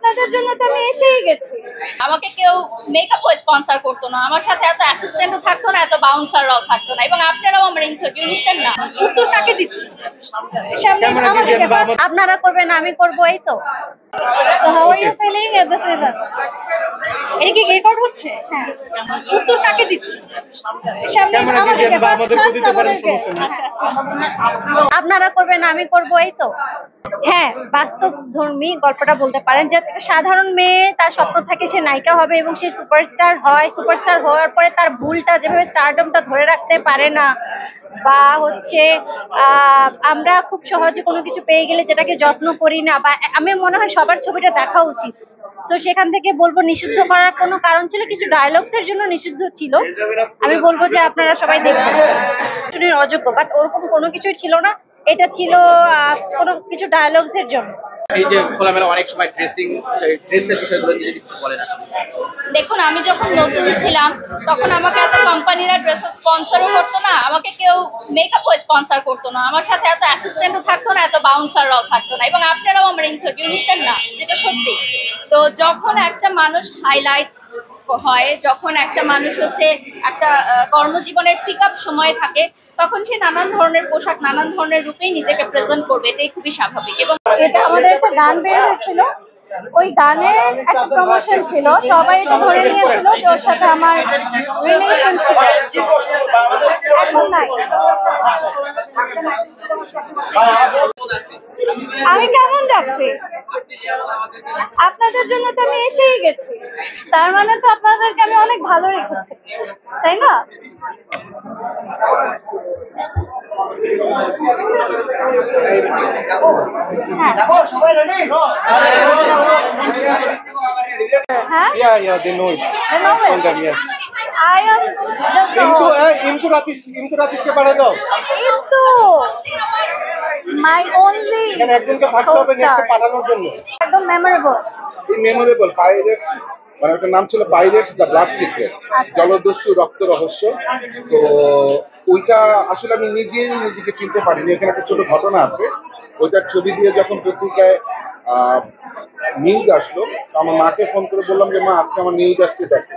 আপনাদের জন্য তো আমি এসেই গেছি। আমাকে কেউ মেকআপও স্পন্সর করতো না, আমার সাথে এত অ্যাসিস্ট্যান্টও থাকতো না, এত বাউন্সাররাও থাকতো না, এবং আপনারাও আমার ইন্টারভিউ নিতেন না। উত্তর কাকে দিচ্ছি? সামনে আমাদেরকে আপনারা করবেন, আমি করব, এই তো। So how are you feeling at this event? এটা কি রেকর্ড হচ্ছে? হ্যাঁ। উত্তর কাকে দিচ্ছি? সামনে আমাদেরকে আচ্ছা, আপনারা করবেন, আমি করব, এই তো। হ্যাঁ, বাস্তবধর্মী গল্পটা বলতে পারেন যে একটা সাধারণ মেয়ে তার স্বপ্ন থাকে সে নায়িকা হবে এবং সে সুপারস্টার হয়। সুপারস্টার হওয়ার পরে তার ভুলটা যেভাবে স্টারডমটা ধরে রাখতে পারে না, বা হচ্ছে আমরা খুব সহজে কোনো কিছু পেয়ে গেলে যেটাকে যত্ন করি না, বা আমি মনে হয় সবার ছবিটা দেখা উচিত। তো সেখান থেকে বলবো নিষিদ্ধ করার কোনো কারণ ছিল, কিছু ডায়লগস এর জন্য নিষিদ্ধ ছিল। আমি বলবো যে আপনারা সবাই দেখবেন। শুনে অযোগ্য, বাট ওরকম কোনো কিছুই ছিল না। এটা ছিল কোনো কিছু ডায়লগস এর জন্য। এই যে খোলামেলা অনেক সময় ড্রেসের বিষয়গুলো নিয়ে একটু বলেন আসলে। দেখুন, আমি যখন নতুন ছিলাম তখন আমাকে এত কোম্পানিরা ড্রেসের স্পন্সরও করতো না, আমাকে কেউ মেকআপও স্পন্সর করতো না, আমার সাথে এত অ্যাসিস্ট্যান্টও থাকতো না, এত বাউন্সাররাও থাকতো না, এবং আপনারাও আমার ইন্টারভিউ নিতেন না, যেটা সত্যি। তো যখন একটা মানুষ হাইলাইট হয়, যখন একটা মানুষ হচ্ছে একটা কর্মজীবনের পিক আপ সময়ে থাকে, তখন সে নানান ধরনের পোশাক, নানান ধরনের রূপেই নিজেকে প্রেজেন্ট করবে, এটাই খুবই স্বাভাবিক। এবং সেটা আমাদের একটা গান বের হয়েছিল, ওই গানের একটা প্রমোশন ছিল, সবাই এটা ধরে নিয়েছিল যে ওর সাথে আমার রিলেশন ছিল। এখন নাই। আমি কেমন যাচ্ছি? আপনাদের জন্য তো আমি এসেই গেছি, তার মানে তো আপনাদেরকে আমি অনেক ভালো রেখেছি, তাই না? হ্যাঁ, Yeah, they know it. I know it. Told them, yes. I am just the host. Imtu রাতিশকে পাঠিয়ে দাও। কিন্তু my only এখানে একজনকে থাকতে হবে নেক্সটে co-star। পাঠানোর জন্য। একদম মেমোরেবল। এই মেমোরেবল পাইরেটস, মানে ওটার নাম ছিল পাইরেটস দ্য ব্লাড সিক্রেট, জলদস্যু রক্ত রহস্য। তো ওইটা আসলে আমি নিজেকে চিনতে পারিনি। এখানে একটা ছোট ঘটনা আছে। ওইটার ছবি দিয়ে যখন পত্রিকায় নিউজ আসলো, তো আমার মাকে ফোন করে বললাম যে মা, আজকে আমার নিউজ আসছে দেখো।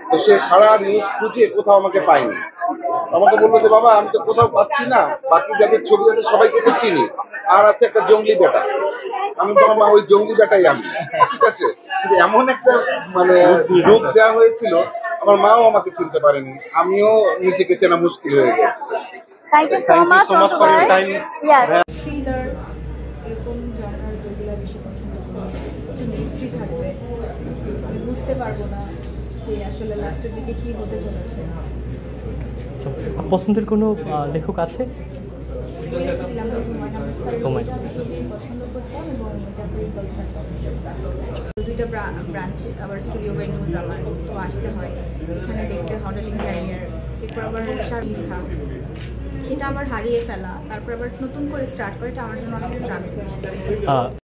তো সে সারা নিউজ খুঁজে কোথাও আমাকে পায়নি। আমাকে বললো যে বাবা, আমি তো কোথাও পাচ্ছি না, বাকি যাদের ছবি আছে সবাইকে তো চিনি, আর আছে একটা জঙ্গলি বেটা। আমি বললাম মা, ওই জঙ্গলি বেটাই আমি, ঠিক আছে। কিন্তু এমন একটা মানে রূপ দেওয়া হয়েছিল, আমার মাও আমাকে চিনতে পারেনি, আমিও নিজেকে চেনা মুশকিল হয়ে গেছে। Thank you so much for your time. Yes. Thriller এরকম জনরার বইগুলো বেশি পছন্দ করি। একটু মিস্ট্রি থাকবে, আমি বুঝতে পারবো না যে আসলে লাস্টের দিকে কি হতে চলেছে। পছন্দের কোনো লেখক আছে? বলেছিলাম যে হুমায়ুন আহমেদ স্যারের বইটা আমি খুবই পছন্দ করতাম, এবং জাফর ইকবাল স্যার তো অবশ্যই। দুইটা ব্রাঞ্চ আবার স্টুডিও বাই নিউজ আমার তো আসতে হয়, এখানে দেখতে মডেলিং ক্যারিয়ার, এরপর আবার লেখা, সেটা আবার হারিয়ে ফেলা, তারপর আবার নতুন করে স্টার্ট করে, এটা আমার জন্য অনেক স্ট্রাগল ছিল।